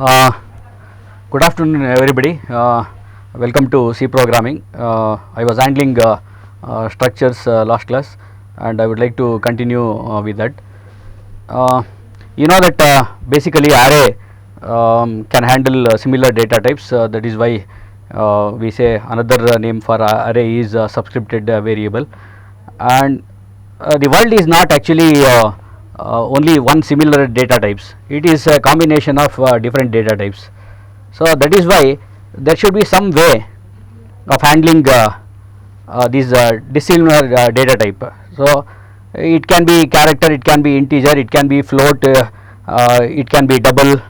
Uh, Good afternoon, everybody. Welcome to C programming. I was handling structures last class, and I would like to continue with that. Uh, you know that basically array can handle similar data types. That is why we say another name for array is subscripted variable, and the world is not actually only one similar data types. It is a combination of different data types. So that is why there should be some way of handling these dissimilar data type. So it can be character, it can be integer, it can be float, it can be double,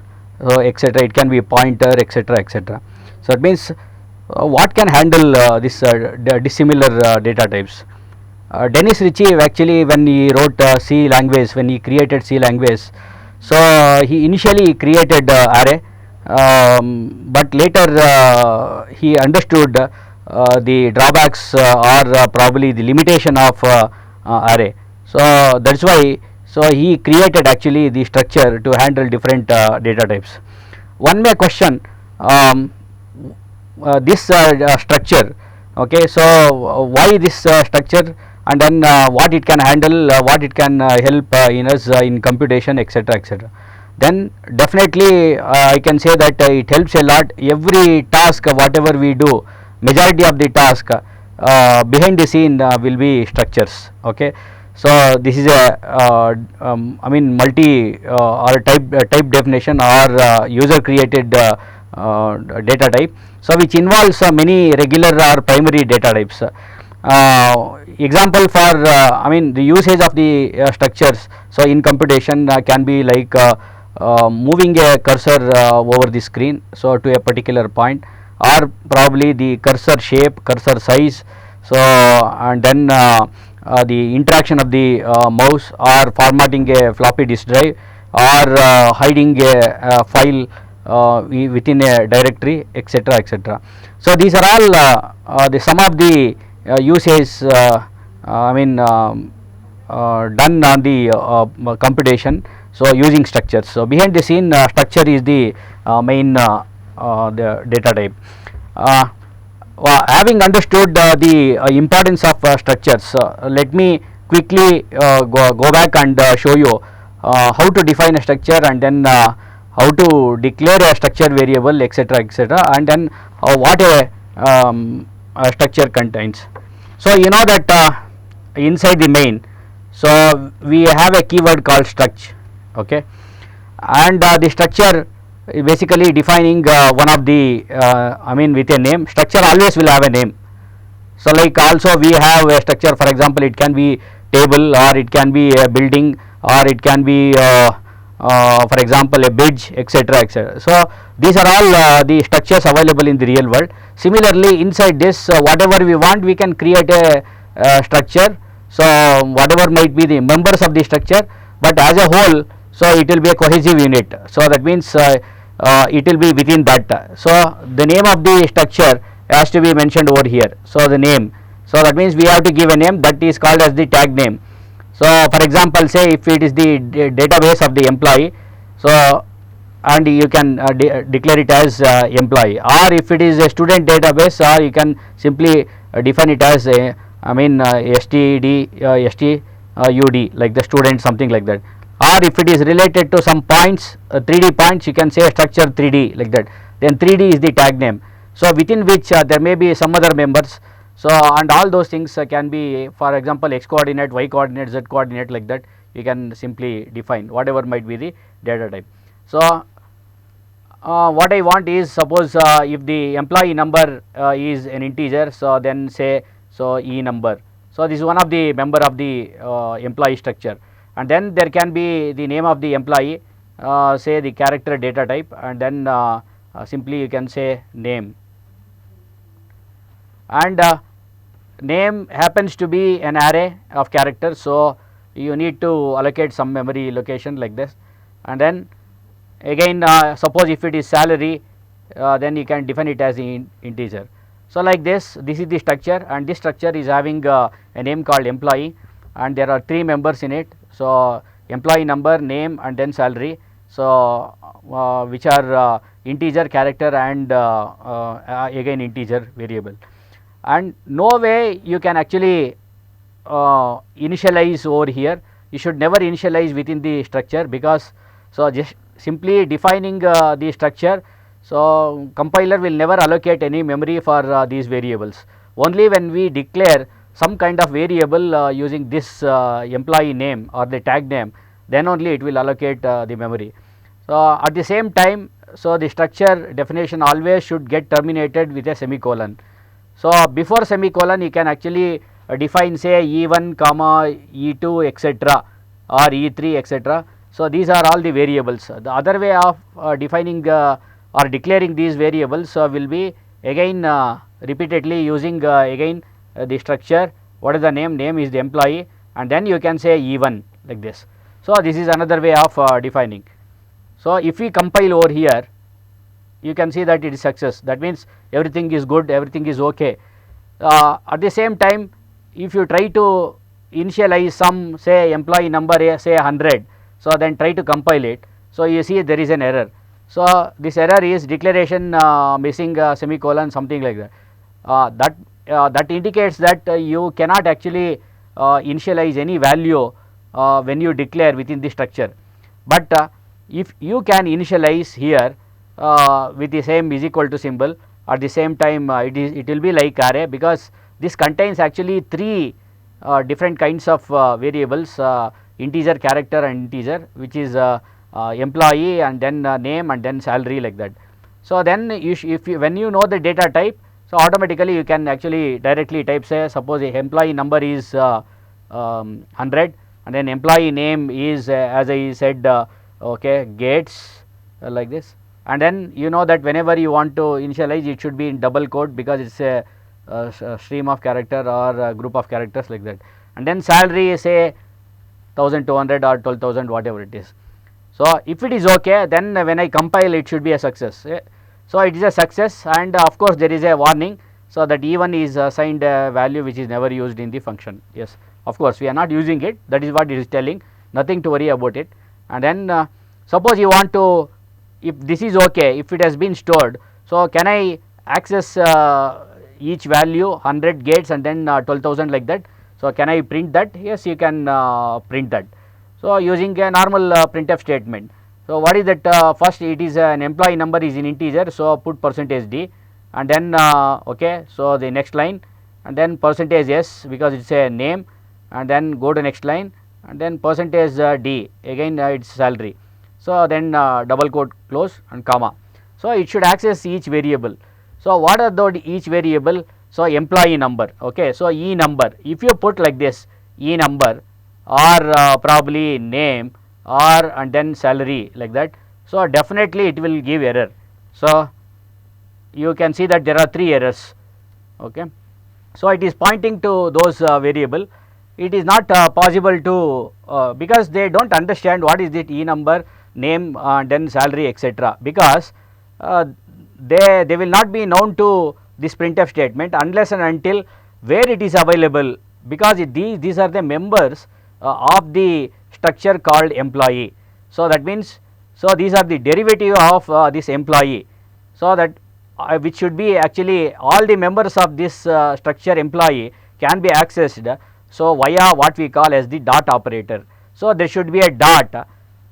etc. It can be pointer, etc., etc. So it means what can handle this dissimilar data types. Dennis Ritchie actually, when he wrote C language, when he created C language, so he initially created array, but later he understood the drawbacks or probably the limitation of array. So that is why he created actually the structure to handle different data types. One may question this structure, okay, so why this structure, and then what it can handle, what it can help in us in computation, etc., etc. Then definitely I can say that it helps a lot. Every task, whatever we do, majority of the task behind the scene will be structures, okay. So this is a I mean multi or type definition or user created data type, so which involves many regular or primary data types. Example for I mean the usage of the structures, so in computation can be like moving a cursor over the screen, so to a particular point, or probably the cursor shape, cursor size, so and then the interaction of the mouse, or formatting a floppy disk drive, or hiding a file within a directory, etc., etc. So these are all the some of the usage I mean done on the computation, so using structures. So behind the scene structure is the main the data type. Having understood the importance of structures, let me quickly go back and show you how to define a structure, and then how to declare a structure variable, etc., etc., and then what a structure contains. So you know that inside the main, so we have a keyword called struct, okay, and the structure basically defining one of the I mean with a name. Structure always will have a name. So like also we have a structure, for example it can be table, or it can be a building, or it can be for example a bridge, etc., etc. So these are all the structures available in the real world. Similarly inside this whatever we want, we can create a structure, so whatever might be the members of the structure, but as a whole, so it will be a cohesive unit. So that means it will be within that. So the name of the structure has to be mentioned over here. So the name, so that means we have to give a name that is called as the tag name. So for example, say if it is the database of the employee, so and you can declare it as employee, or if it is a student database, or you can simply define it as a, I mean std stud, like the student, something like that. Or if it is related to some points, 3D points, you can say structure 3D, like that. Then 3D is the tag name, so within which there may be some other members. So and all those things can be, for example x coordinate, y coordinate, z coordinate, like that. You can simply define whatever might be the data type. So what I want is, suppose if the employee number is an integer, so then say so e number. So this is one of the member of the employee structure, and then there can be the name of the employee, say the character data type, and then simply you can say name, and name happens to be an array of characters, so you need to allocate some memory location like this. And then again suppose if it is salary, then you can define it as integer. So like this is the structure, and this structure is having a name called employee, and there are 3 members in it. So employee number, name, and then salary. so which are integer, character, and again integer variable, and no way you can actually initialize over here. You should never initialize within the structure, because so just simply defining the structure, so compiler will never allocate any memory for these variables. Only when we declare some kind of variable using this employee name or the tag name, then only it will allocate the memory. So at the same time, so the structure definition always should get terminated with a semicolon. So before semicolon you can actually define say E1 comma E2 etc. or E3 etc. So these are all the variables. The other way of defining or declaring these variables will be again repeatedly using again the structure. What is the name? Name is the employee, and then you can say E1 like this. So this is another way of defining. So if we compile over here, you can see that it is success. That means everything is good, everything is okay. At the same time, if you try to initialize some say employee number say 100, so then try to compile it, so you see there is an error. So this error is declaration missing semicolon, something like that. That indicates that you cannot actually initialize any value when you declare within the structure. But if you can initialize here with the same is equal to symbol, at the same time it will be like array, because this contains actually three different kinds of variables, integer, character, and integer, which is employee and then name and then salary, like that. So then if you, when you know the data type, so automatically you can actually directly type say suppose a employee number is 100, and then employee name is as I said okay, Gates, like this, and then you know that whenever you want to initialize it should be in double quote, because it is a stream of character or a group of characters, like that, and then salary say 1200 or 12,000, whatever it is. So if it is okay, then when I compile it should be a success. So it is a success, and of course there is a warning, so that E1 is assigned a value which is never used in the function. Yes, of course we are not using it, that is what it is telling, nothing to worry about it. And then suppose you want to, if this is okay, if it has been stored, so can I access each value 100 Gates and then 12,000, like that. So can I print that? Yes, you can print that. So using a normal printf statement. So what is that? First it is an employee number is in integer, so put percentage %d, and then okay, so the next line, and then percentage %s because it is a name, and then go to next line, and then percentage %d, again it is salary. So then double quote close and comma. So it should access each variable. So what are the each variable? So employee number, okay, so E number, if you put like this E number or probably name or and then salary, like that, so definitely it will give error. So you can see that there are three errors, okay. So it is pointing to those variable. It is not possible to because they do not understand what is it E number, name, then salary, etc. because they will not be known to this printf statement unless and until where it is available, because these are the members of the structure called employee. So that means, so these are the derivative of this employee, so that which should be actually all the members of this structure employee can be accessed, so via what we call as the dot operator. So there should be a dot,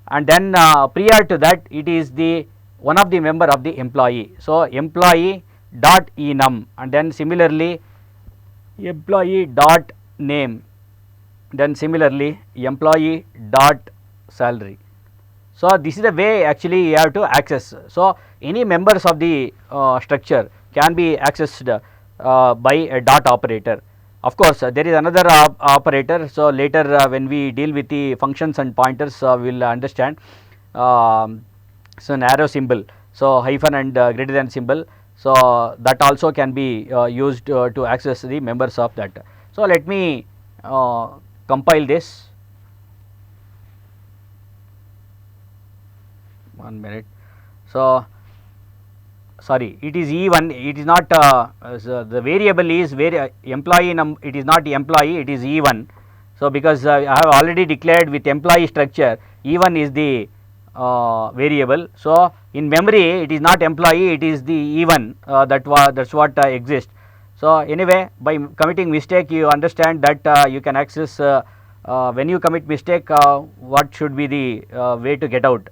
and then prior to that it is the one of the member of the employee. So employee dot enum, and then similarly employee dot name, then similarly employee dot salary. So this is the way actually you have to access. So any members of the structure can be accessed by a dot operator. Of course there is another operator, so later when we deal with the functions and pointers we will understand. So an arrow symbol, so hyphen and greater than symbol, so that also can be used to access the members of that. So let me compile this, 1 minute. So sorry, it is E1, it is not so the variable is employee it is not employee, it is E1. So because I have already declared with employee structure, E1 is the variable. So in memory it is not employee, it is the E1 that's what exists. So anyway, by committing mistake you understand that you can access when you commit mistake what should be the way to get out.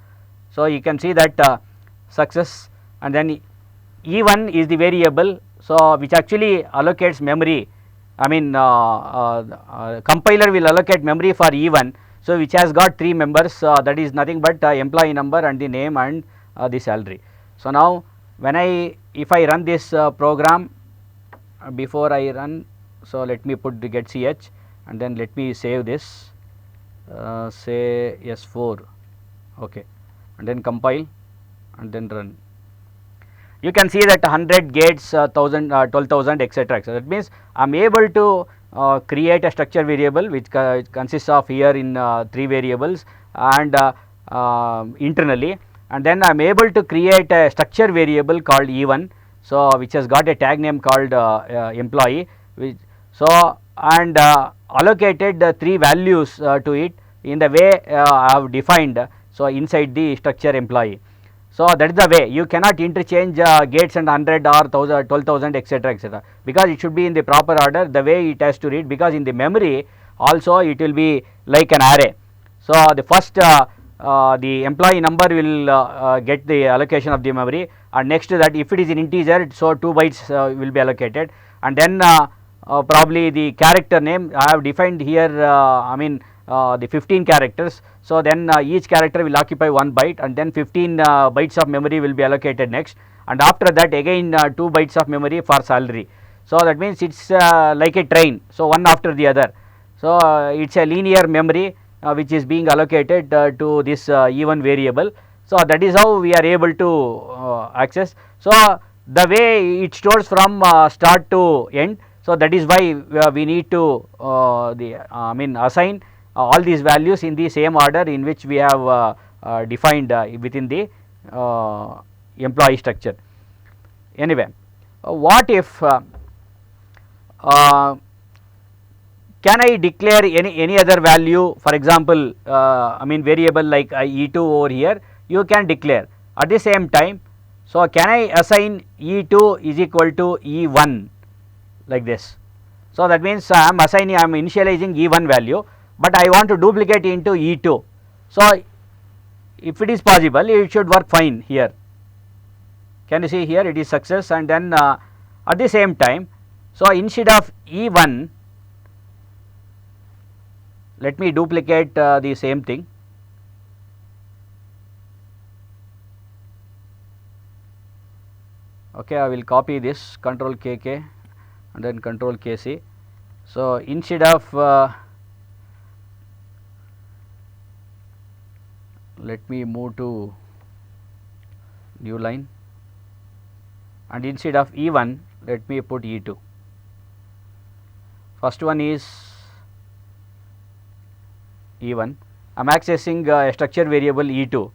So you can see that success, and then E1 is the variable, so which actually allocates memory. I mean compiler will allocate memory for E1, so which has got 3 members, that is nothing but employee number and the name and the salary. So now when if I run this program, before I run, so let me put the get ch and then let me save this, say S4, okay, and then compile and then run. You can see that 100 gates, 1000, 12,000, etc. That means I am able to create a structure variable which consists of here in 3 variables and internally, and then I am able to create a structure variable called E1, so which has got a tag name called employee, which so and allocated 3 values to it in the way I have defined, so inside the structure employee. So that is the way you cannot interchange gates and 100 or 1000, 12,000, etc., etc., because it should be in the proper order the way it has to read, because in the memory also it will be like an array. So the first the employee number will get the allocation of the memory, and next to that if it is in integer, so 2 bytes will be allocated, and then probably the character name I have defined here, I mean the 15 characters. So then each character will occupy 1 byte, and then 15 bytes of memory will be allocated next, and after that again 2 bytes of memory for salary. So that means it is like a train, so one after the other. So it is a linear memory which is being allocated to this E1 variable. So that is how we are able to access. So the way it stores from start to end, so that is why we need to I mean assign all these values in the same order in which we have defined within the employee structure. Anyway, what if can I declare any other value, for example I mean variable like E2 over here you can declare at the same time. So can I assign E2 is equal to E1 like this. So that means I am assigning, I am initializing E1 value, but I want to duplicate into E2. So if it is possible, it should work fine here. Can you see here it is success, and then at the same time, so instead of E1 let me duplicate the same thing. Okay, I will copy this, control KK and then control KC. So instead of let me move to new line, and instead of E1 let me put E2. First one is E1, I am accessing a structure variable E2.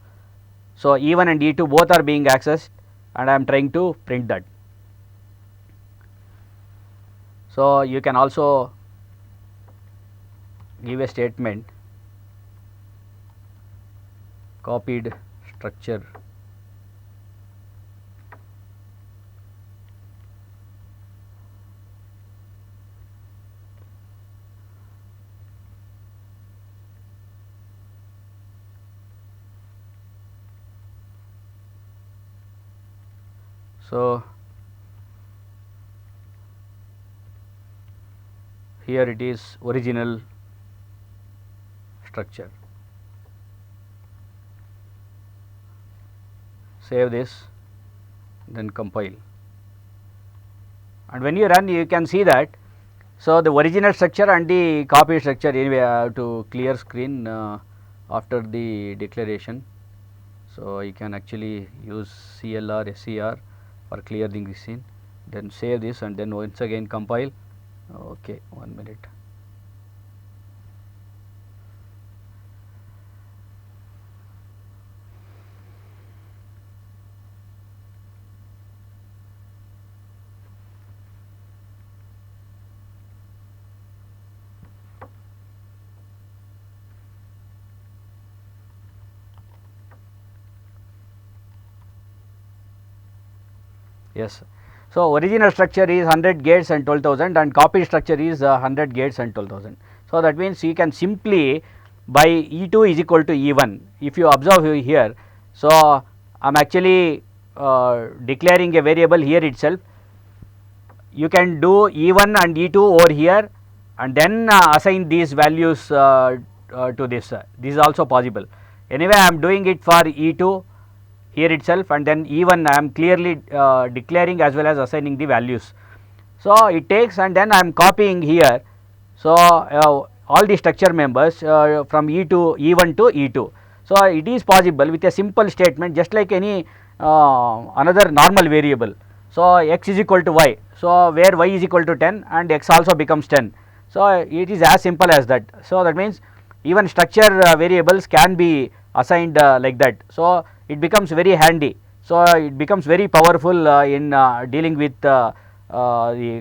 So E1 and E2 both are being accessed, and I am trying to print that. So you can also give a statement copied structure so here it is original structure. Save this, then compile, and when you run you can see that, so the original structure and the copy structure, anyway I have to clear screen after the declaration. So you can actually use CLR SCR for clearing the scene, then save this and then once again compile. Okay, 1 minute. Yes. So, original structure is 100 gates and 12,000 and copied structure is 100 gates and 12,000. So, that means you can simply by E2 is equal to E1, if you observe here. So, I am actually declaring a variable here itself. You can do E1 and E2 over here and then assign these values to this. This is also possible. Anyway, I am doing it for E2 here itself and then E1 I am clearly declaring as well as assigning the values. So, it takes and then I am copying here. So, all the structure members from E2 E1 to E2. So, it is possible with a simple statement just like any another normal variable. So, x is equal to y. So, where y is equal to 10 and x also becomes 10. So, it is as simple as that. So, that means even structure variables can be assigned like that. So, it becomes very handy. So, it becomes very powerful in dealing with the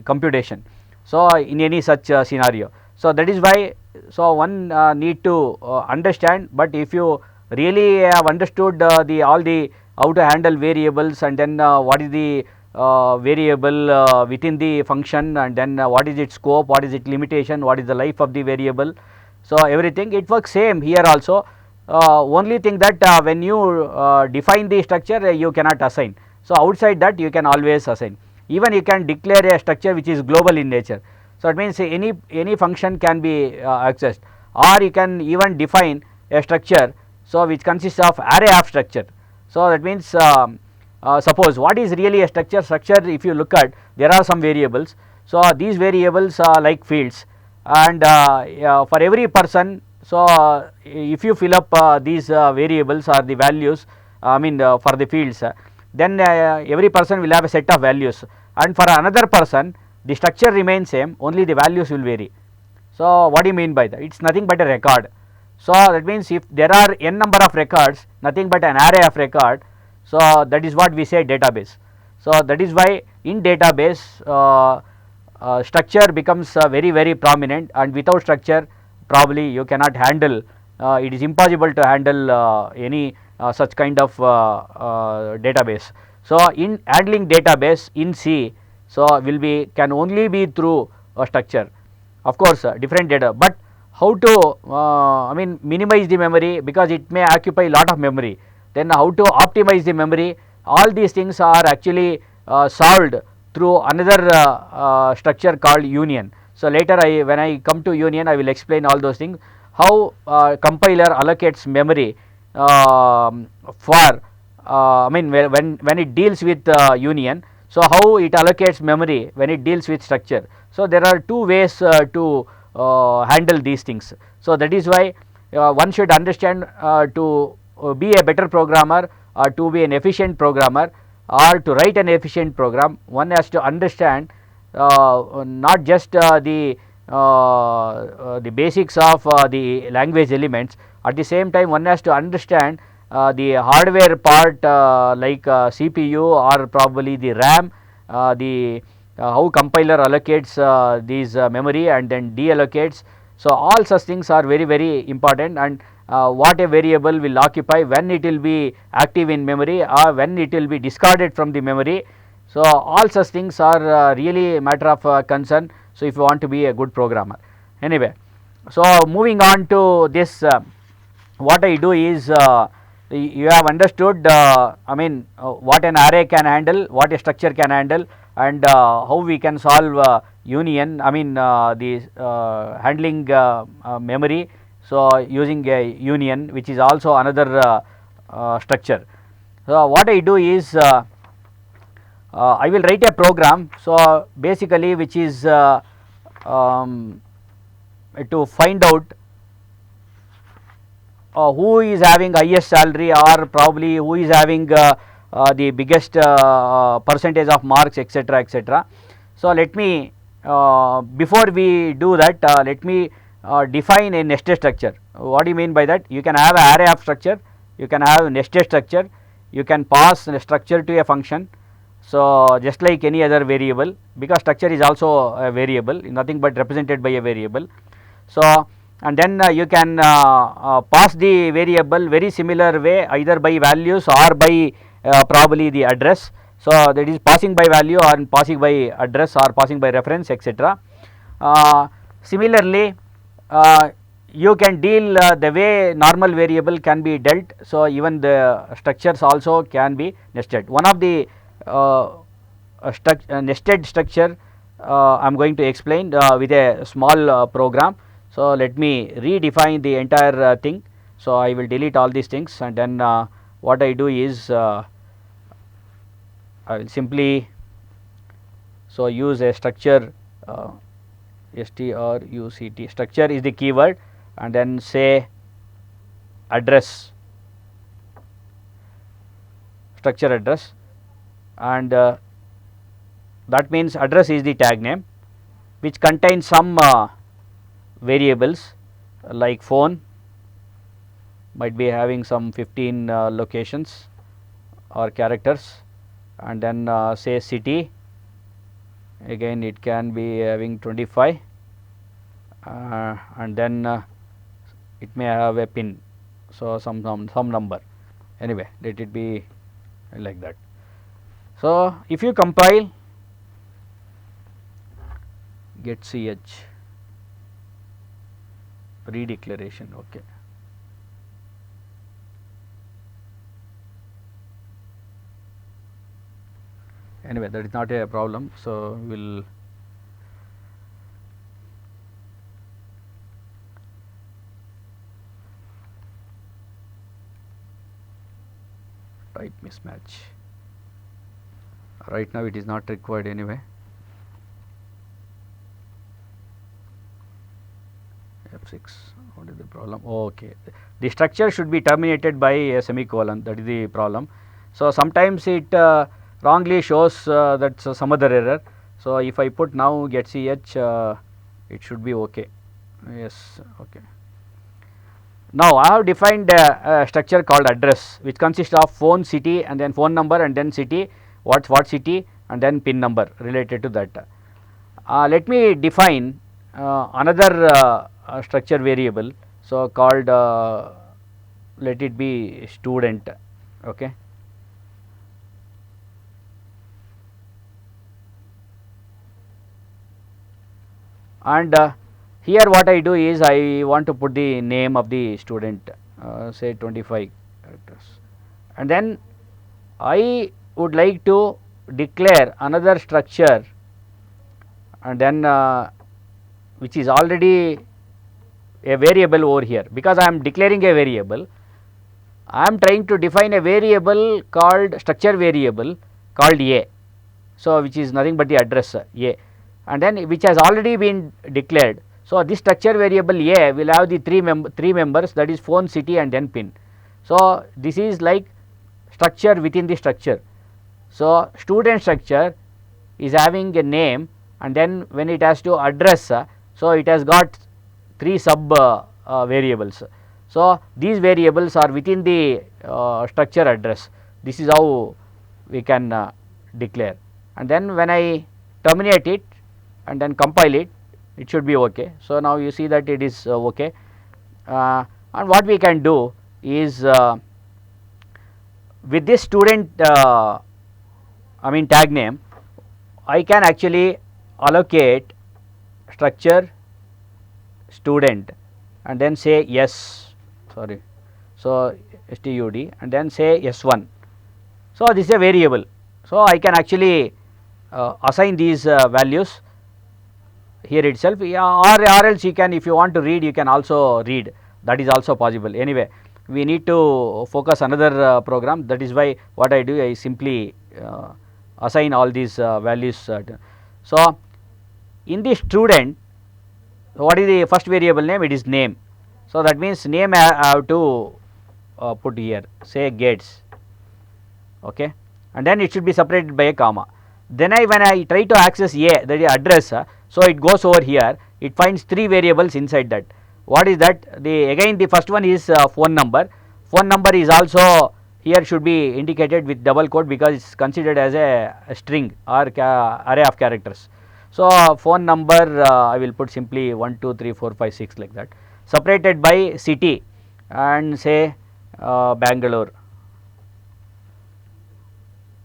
computation. So, in any such scenario. So, that is why so one need to understand, but if you really have understood the all the how to handle variables and then what is the variable within the function and then what is its scope, what is its limitation, what is the life of the variable. So, everything it works same here also. Only thing that when you define the structure you cannot assign. So, outside that you can always assign, even you can declare a structure which is global in nature. So, it means any function can be accessed, or you can even define a structure, so which consists of array of structure. So, that means suppose what is really a structure? Structure, if you look at, there are some variables. So, these variables are like fields and for every person. So, if you fill up these variables or the values, I mean for the fields, then every person will have a set of values, and for another person the structure remains same, only the values will vary. So, what do you mean by that? It is nothing but a record. So, that means if there are n number of records, nothing but an array of record. So, that is what we say database. So, that is why in database structure becomes very prominent, and without structure probably you cannot handle, it is impossible to handle any such kind of database. So, in handling database in C, so will be can only be through a structure, of course different data, but how to I mean minimize the memory, because it may occupy lot of memory, then how to optimize the memory, all these things are actually solved through another structure called union. So, later when I come to union I will explain all those things, how compiler allocates memory for I mean when it deals with union. So, how it allocates memory when it deals with structure. So, there are two ways to handle these things. So, that is why one should understand to be a better programmer or to be an efficient programmer or to write an efficient program, one has to understand not just the basics of the language elements. At the same time one has to understand the hardware part like CPU or probably the RAM, the how compiler allocates these memory and then deallocates. So, all such things are very important, and what a variable will occupy, when it will be active in memory or when it will be discarded from the memory. So, all such things are really a matter of concern. So, if you want to be a good programmer. Anyway, so moving on to this, what I do is you have understood I mean what an array can handle, what a structure can handle, and how we can solve union, I mean the handling memory. So, using a union, which is also another structure. So, what I do is I will write a program. So, basically which is to find out who is having highest salary, or probably who is having the biggest percentage of marks, etc., etc. So, let me before we do that let me define a nested structure. What do you mean by that? You can have an array of structure, you can have a nested structure, you can pass a structure to a function. So, just like any other variable, because structure is also a variable, nothing but represented by a variable. So, and then you can pass the variable very similar way, either by values or by probably the address. So that is passing by value or passing by address or passing by reference, etc. Similarly, you can deal the way normal variable can be dealt. So even the structures also can be nested. One of the nested structure I am going to explain with a small program. So let me redefine the entire thing. So I will delete all these things, and then what I do is I will simply use a structure struct. Structure is the keyword, and then say address, structure address, and that means address is the tag name, which contains some variables like phone, might be having some 15 locations or characters, and then say city, again it can be having 25, and then it may have a pin, so some number, anyway let it be like that. So if you compile get ch redeclaration, okay. Anyway, that is not a problem. So we will type mismatch. Right now it is not required anyway. F6, what is the problem? Okay, the structure should be terminated by a semicolon, that is the problem. So sometimes it wrongly shows that some other error. So if I put now get ch, it should be okay. Yes, okay. Now I have defined a structure called address, which consists of phone, city, and then phone number, and then city, what city, and then pin number related to that. Let me define another structure variable, so called let it be student, okay. And here what I do is I want to put the name of the student, say 25 characters, and then I would like to declare another structure, and then which is already a variable over here, because I am declaring a variable. I am trying to define a variable called structure variable called a, so which is nothing but the address a, and then which has already been declared. So this structure variable a will have the three members, that is phone, city, and then pin. So this is like structure within the structure. So student structure is having a name, and then when it has to address, so it has got three sub variables. So these variables are within the structure address. This is how we can declare, and then when I terminate it and then compile it, it should be okay. So now you see that it is okay, and what we can do is with this student I mean tag name, I can actually allocate structure student and then say yes, sorry, so stud, and then say s1. So this is a variable, so I can actually assign these values here itself, or else you can, if you want to read, you can also read, that is also possible. Anyway, we need to focus another program, that is why what I do, I simply assign all these values. So in the student, what is the first variable name? It is name. So that means name I have to put here, say Gates, okay, and then it should be separated by a comma. Then when I try to access a, that is address, so it goes over here, it finds three variables inside that. What is that? Again the first one is phone number. Phone number is also here should be indicated with double quote, because it is considered as a string or array of characters. So phone number I will put simply 1 2 3 4 5 6 like that, separated by city and say Bangalore,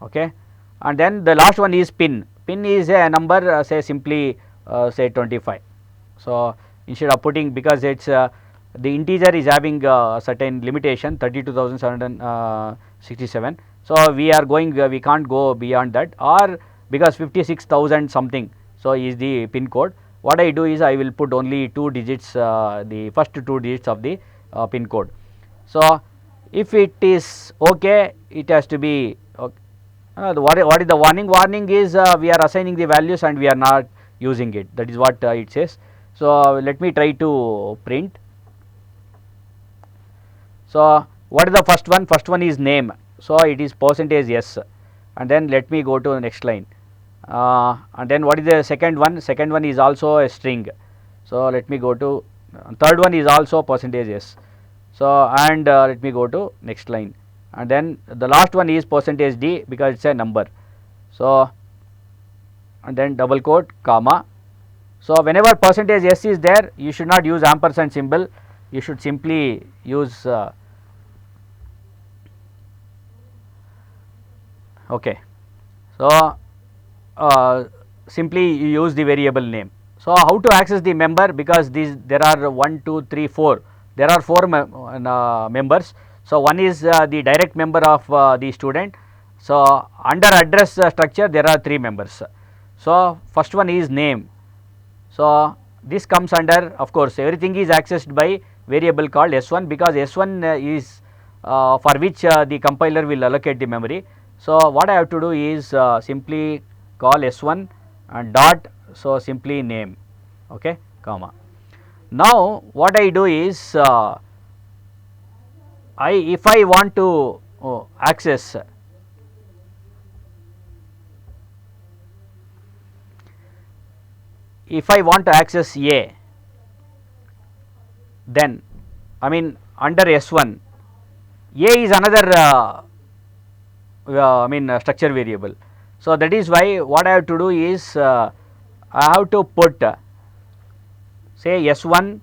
okay, and then the last one is pin. Pin is a number, say simply say 25. So, instead of putting, because it is the integer is having a certain limitation 32,767. So, we are going we can't go beyond that, or because 56,000 something. So, is the pin code. What I do is I will put only 2 digits, the first 2 digits of the pin code. So, if it is okay, it has to be okay. What is the warning? Warning is we are assigning the values and we are not using it, that is what it says. So, let me try to print. So, what is the first one? First one is name. So, it is percentage %s, and then let me go to the next line, and then what is the second one? Second one is also a string. So, let me go to third one is also percentage %s. So, and let me go to next line, and then the last one is percentage %d because it is a number. So, and then double quote comma. So, whenever percentage %s is there, you should not use ampersand symbol, you should simply use okay. So, simply you use the variable name. So, how to access the member? Because these there are 1, 2, 3, 4, there are 4 members. So, one is the direct member of the student. So, under address structure there are 3 members. So, first one is name. So, this comes under, of course, everything is accessed by variable called S1, because S1 is for which the compiler will allocate the memory. So, what I have to do is simply call S1 and dot, so simply name, okay, comma. Now, what I do is if I want to access A, then I mean under S1, A is another structure variable. So, that is why what I have to do is I have to put say S1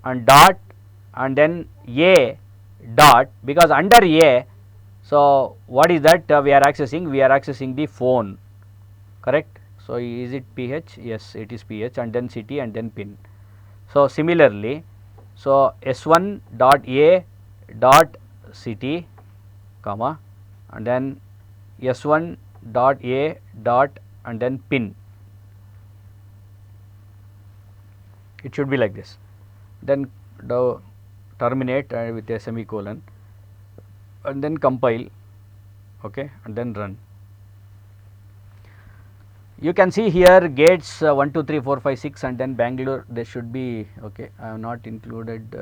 and dot and then A dot, because under A, so what is that we are accessing? We are accessing the phone, correct. So, is it PH? Yes, it is PH, and then city and then pin. So, similarly, so S1 dot A dot city, comma, and then S1 dot A dot and then pin. It should be like this. Then terminate with a semicolon and then compile, okay, and then run. You can see here gates 1, 2, 3, 4, 5, 6 and then Bangalore, they should be okay. I have not included.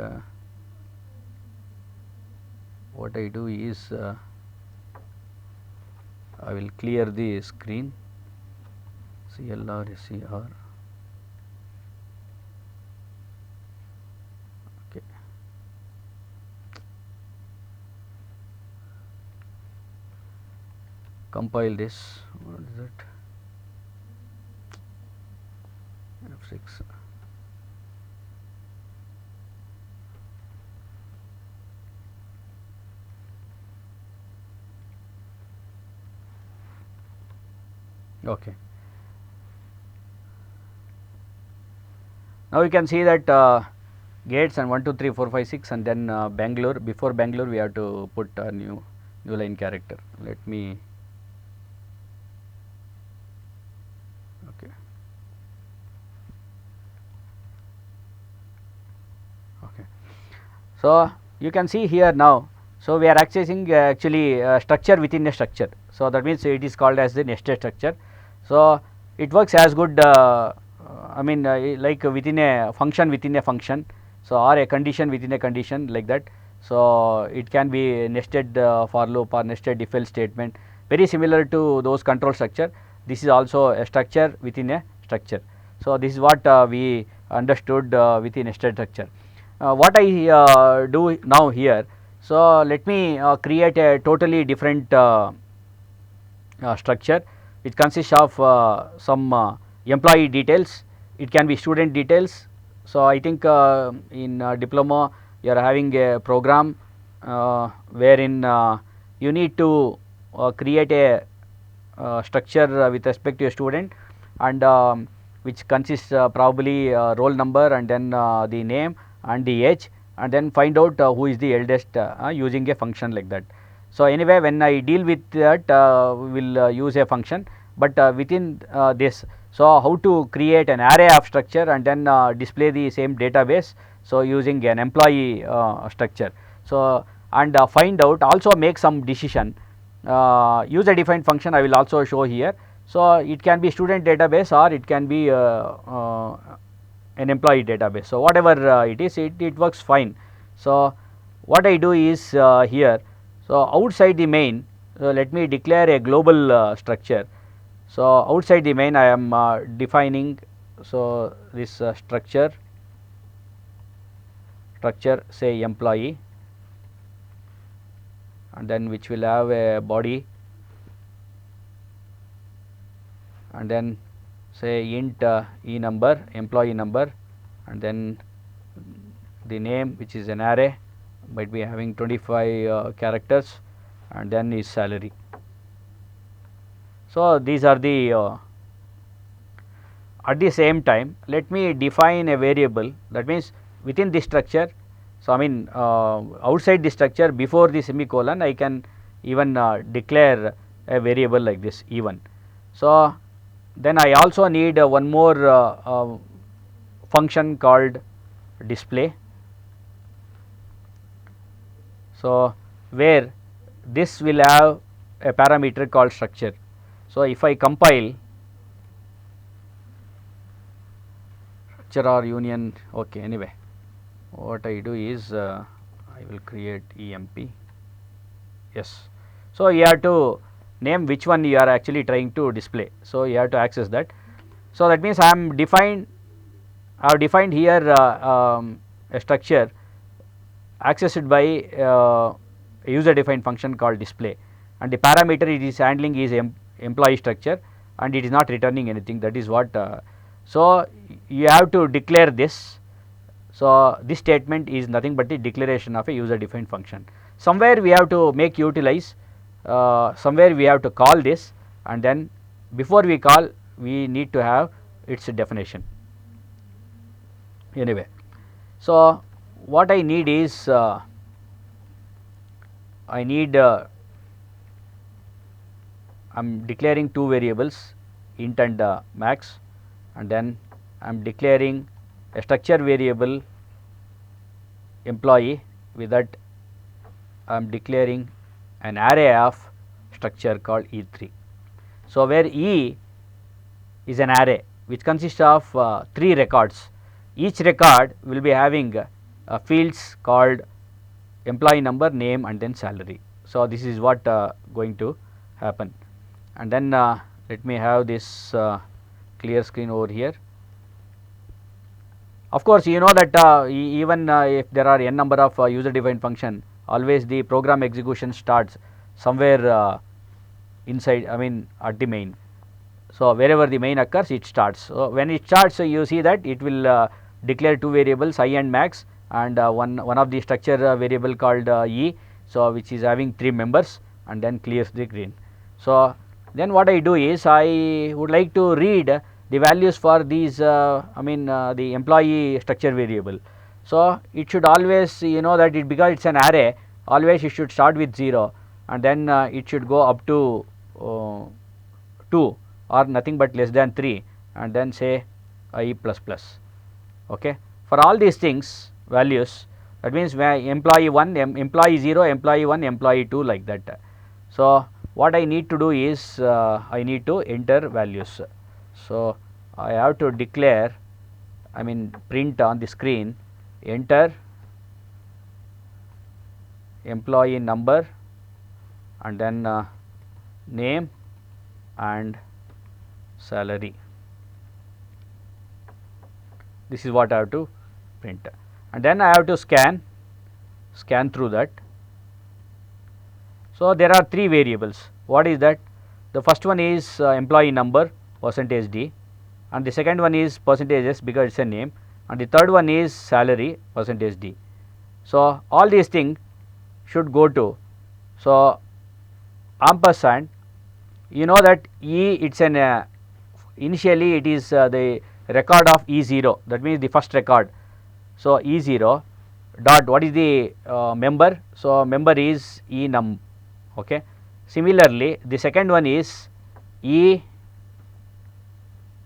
What I do is I will clear the screen, CLR SCR. Okay. Compile this. What is it? F6. Okay. Now, you can see that gates and 1, 2, 3, 4, 5, 6 and then Bangalore. Before Bangalore we have to put a new line character. Let me, okay. Okay. So, you can see here now. So, we are accessing actually structure within a structure. So, that means it is called as the nested structure. So, it works as good like within a function within a function. So, or a condition within a condition, like that. So, it can be nested for loop or nested if else statement, very similar to those control structure. This is also a structure within a structure. So, this is what we understood within nested structure. What I do now here, so let me create a totally different structure which consists of some employee details. It can be student details. So, I think in diploma you are having a program wherein you need to create a structure with respect to a student, and which consists probably roll number and then the name and the age, and then find out who is the eldest using a function like that. So, anyway, when I deal with that, we will use a function, but within this, so how to create an array of structure and then display the same database. So, using an employee structure. So, and find out, also make some decision, user defined function I will also show here. So, it can be student database or it can be an employee database. So, whatever it is, it works fine. So, what I do is here, so outside the main, let me declare a global structure. So, outside the main I am defining, so this structure say employee, and then which will have a body, and then say int e number, employee number, and then the name, which is an array, might be having 25 characters, and then is salary. So, these are the at the same time let me define a variable, that means within this structure. So, I mean outside the structure before the semicolon I can even declare a variable like this even. So, then I also need one more function called display. So, where this will have a parameter called structure. So, if I compile structure or union, okay, anyway, what I do is I will create EMP, yes. So, you have to name which one you are actually trying to display. So, you have to access that. So, that means I have defined here a structure accessed by a user defined function called display, and the parameter it is handling is employee structure, and it is not returning anything. That is what so you have to declare this. So, this statement is nothing but the declaration of a user defined function. Somewhere we have to make utilize, somewhere we have to call this, and then before we call we need to have its definition anyway. So, what I need is I need I am declaring two variables, int and max, and then I am declaring a structure variable employee. With that I am declaring an array of structure called E3. So, where E is an array which consists of 3 records. Each record will be having fields called employee number, name, and then salary. So, this is what going to happen, and then let me have this clear screen over here. Of course, you know that even if there are n number of user defined function, always the program execution starts somewhere inside, I mean at the main. So, wherever the main occurs it starts. So, when it starts, so you see that it will declare two variables I and max, and one of the structure variable called E, so which is having 3 members, and then clears the green. So, then what I do is I would like to read the values for these I mean the employee structure variable. So, it should always, you know that because it is an array, always it should start with 0, and then it should go up to 2 or nothing but less than 3, and then say I plus plus. Okay. For all these things values, that means employee 1, employee 0, employee 1, employee 2, like that. So, what I need to do is I need to enter values. So, I have to declare, I mean print on the screen, enter employee number, and then name and salary. This is what I have to print, and then I have to scan through that. So, there are 3 variables. What is that? The first one is employee number %d, and the second one is %s because it is a name, and the third one is salary %d. So, all these things should go to, so ampersand you know that E, it's an initially it is the record of E0, that means the first record. So E0 dot, what is the member? So member is E num. Okay. Similarly, the second one is E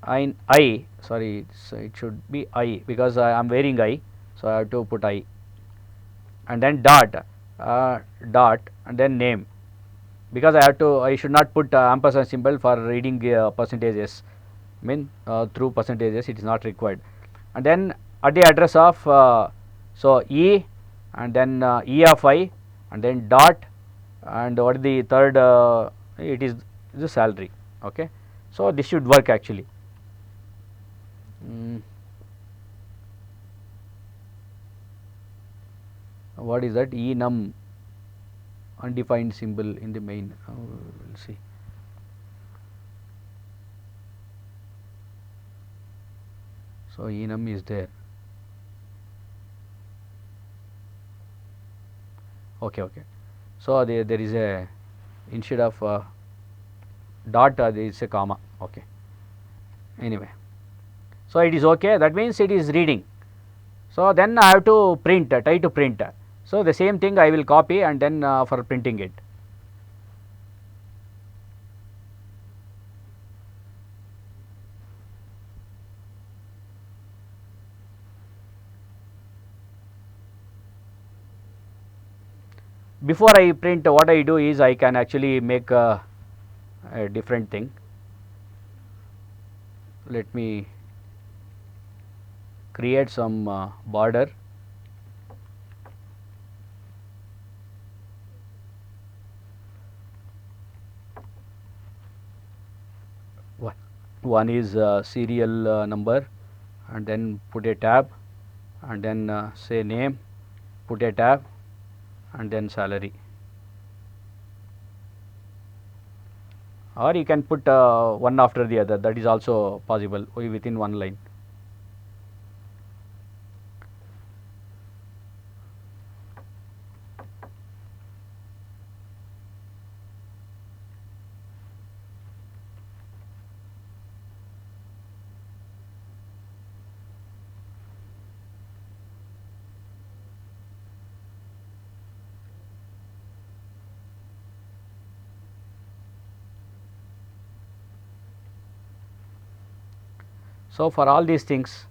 I, sorry, so it should be I, because I am wearing I, so I have to put I, and then dot and then name, because I should not put ampersand symbol for reading percentages, through percentages it is not required. And then at the address of so E, and then E of I, and then dot, and what is the third, it is the salary. Okay. So this should work actually. What is that? E num, undefined symbol in the main, we will see. So E num is there. Okay, okay. So there is a, instead of dot, there is a comma. Okay. Anyway, so it is okay. That means it is reading. So then I have to print, try to print. So the same thing I will copy, and then for printing it. Before I print, what I do is I can actually make a different thing. Let me create some border. One is serial number, and then put a tab, and then say name, put a tab, and then salary. Or you can put one after the other, that is also possible within one line. So for all these things,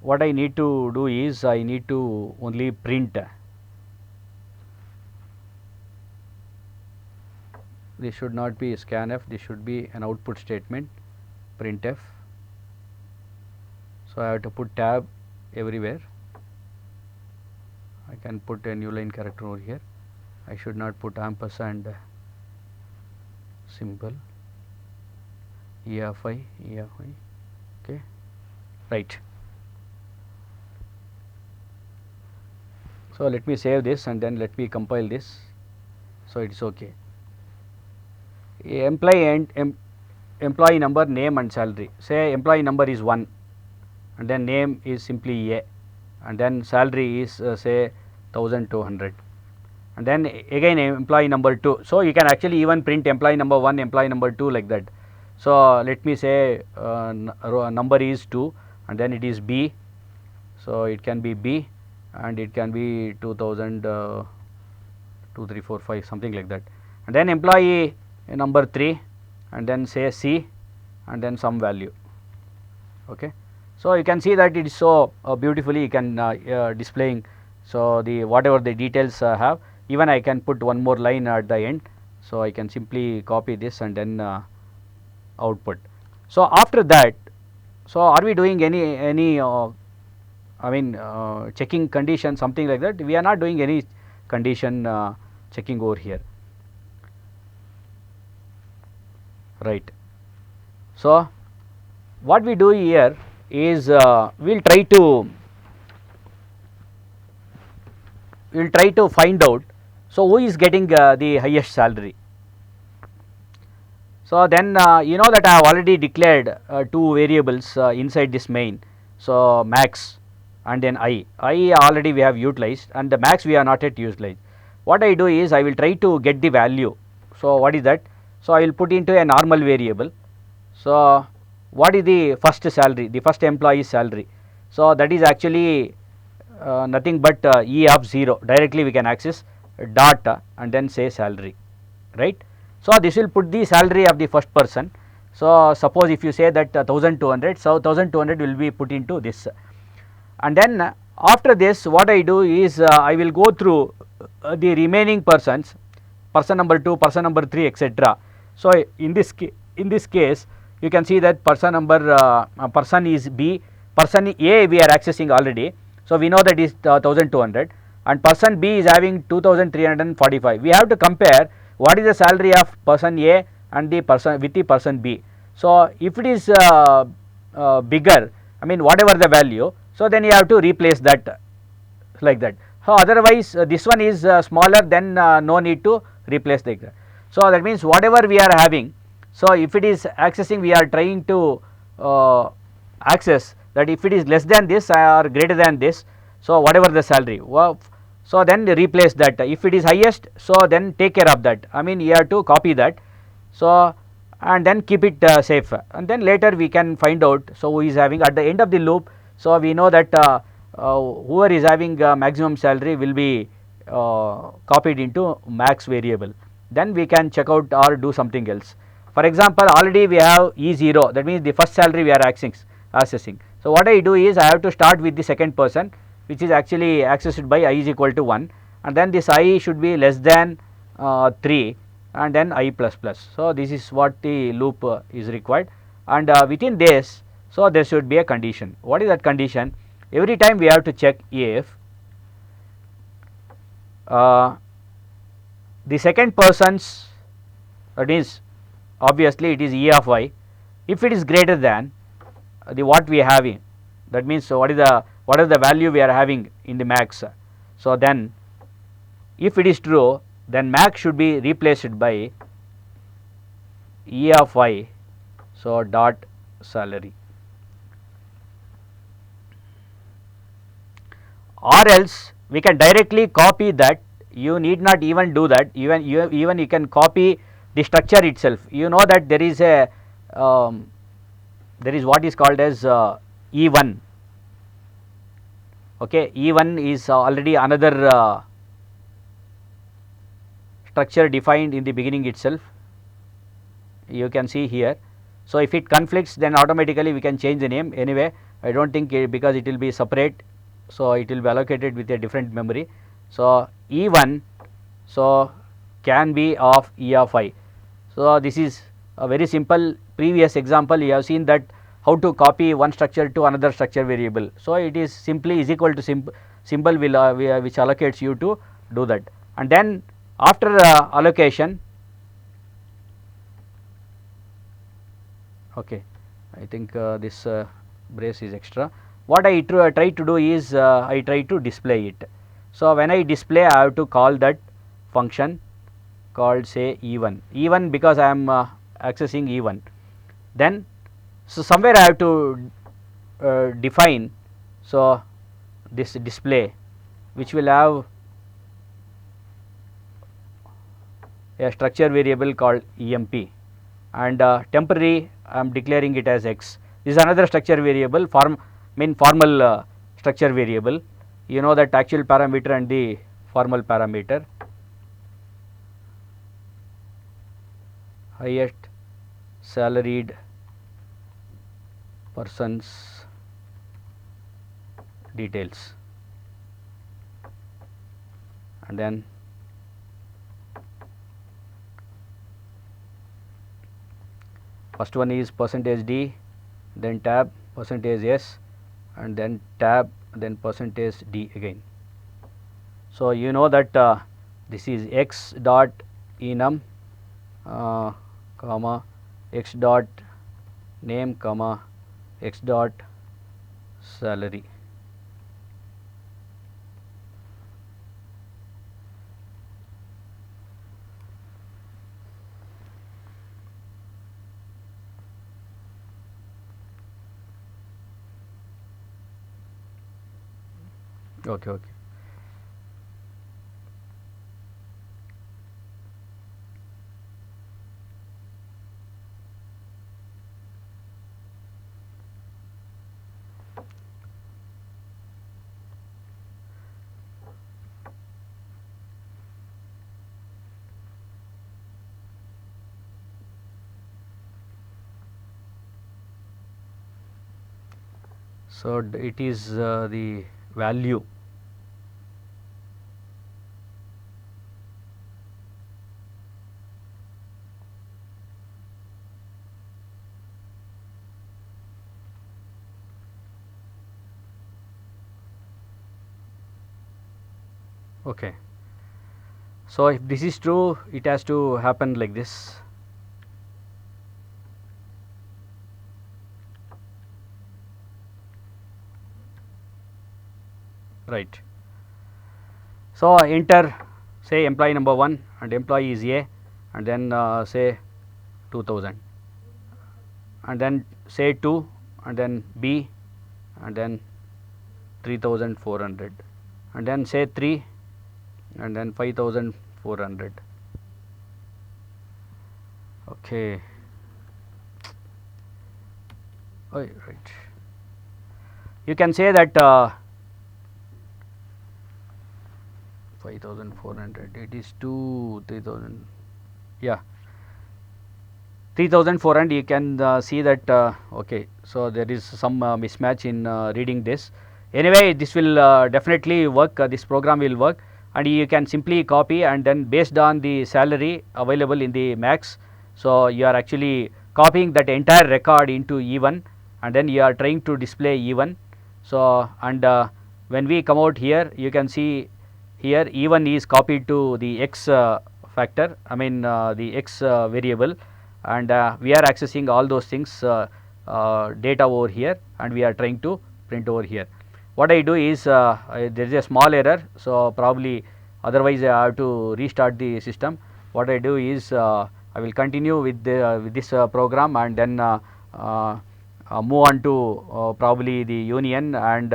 what I need to do is I need to only print. This should not be scanf, this should be an output statement, printf. So I have to put tab everywhere. I can put a new line character over here. I should not put ampersand symbol, EFI, okay, right. So let me save this, and then let me compile this. So it is okay. Employee number, name, and salary. Say employee number is 1, and then name is simply A, and then salary is say 1200, and then again employee number 2. So you can actually even print employee number 1, employee number 2, like that. So let me say number is 2, and then it is B. So it can be B, and it can be 2000, 2, 3, 4, 5, something like that. And then employee number 3, and then say C, and then some value. Okay. So you can see that it is so beautifully you can displaying. So the whatever the details have, even I can put one more line at the end. So I can simply copy this and then output. So after that, so are we doing any checking condition, something like that? We are not doing any condition checking over here, right? So what we do here is we'll try to find out, so who is getting the highest salary. So then you know that I have already declared 2 variables inside this main. So max and then I already we have utilized, and the max we are not yet utilized. What I do is I will try to get the value. So what is that? So I will put into a normal variable. So what is the first salary, the first employee's salary? So that is actually nothing but E of 0. Directly we can access dot and then say salary, right. So this will put the salary of the first person. So suppose if you say that 1200, so 1200 will be put into this, and then after this what I do is I will go through the remaining persons, person number 2, person number 3, etc. So in this case you can see that person number person is B, person A we are accessing already, so we know that is 1200, and person B is having 2345. We have to compare what is the salary of person A and the person with the person B. So if it is bigger, I mean whatever the value, so then you have to replace that like that. So otherwise this one is smaller, then no need to replace like that. So that means whatever we are having, so if it is accessing, we are trying to access that if it is less than this or greater than this, so whatever the salary, so then replace that. If it is highest, so then take care of that, I mean you have to copy that. So and then keep it safe, and then later we can find out, so who is having at the end of the loop. So we know that whoever is having maximum salary will be copied into max variable, then we can check out or do something else. For example, already we have E0, that means the first salary we are accessing. So what I do is I have to start with the second person, which is actually accessed by I is equal to 1, and then this I should be less than 3, and then I plus plus. So this is what the loop is required, and within this, so there should be a condition. What is that condition? Every time we have to check if the second person's, that is obviously it is E of I, if it is greater than the what we are having, that means so what is the value we are having in the max. So then if it is true, then max should be replaced by E of I, so dot salary, or else we can directly copy that. You need not even do that, even you can copy the structure itself. You know that there is a there is what is called as E1. Okay, E1 is already another structure defined in the beginning itself, you can see here. So if it conflicts, then automatically we can change the name. Anyway, I don't think because it will be separate, so it will be allocated with a different memory. So E1 so can be of E of I. So this is a very simple previous example. You have seen that how to copy one structure to another structure variable. So it is simply is equal to symbol will which allocates you to do that, and then after allocation, okay, I think this brace is extra. What I try to do is I try to display it. So when I display, I have to call that function called say E1 because I am accessing E1. Then so somewhere I have to define so this display, which will have a structure variable called EMP, and temporary I am declaring it as X. This is another structure variable, formal structure variable. You know that actual parameter and the formal parameter. Highest salaried persons details, and then first one is percentage %d, then tab percentage %s, and then tab, then percentage %d again. So you know that this is x dot enum comma x dot name comma x dot salary. Okay. So it is the value. Okay. So if this is true, it has to happen like this. Right. So enter say employee number 1 and employee is A, and then say 2000, and then say 2 and then B, and then 3400, and then say 3 and then 5400. Okay. Oh, right. You can say that 5400, it is 3000, yeah, 3400. You can see that okay, so there is some mismatch in reading this. Anyway, this will definitely work, this program will work, and you can simply copy, and then based on the salary available in the max, so you are actually copying that entire record into E1, and then you are trying to display E1. So and when we come out here, you can see here E1 is copied to the X factor, I mean the X variable, and we are accessing all those things data over here, and we are trying to print over here. What I do is there is a small error, so probably otherwise I have to restart the system. What I do is I will continue with this program, and then move on to probably the union, and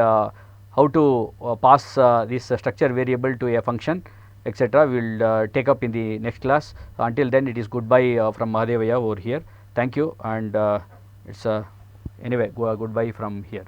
how to pass this structure variable to a function, etc. We will take up in the next class. Until then, it is goodbye from Mahadevaya over here. Thank you, and it's anyway goodbye from here.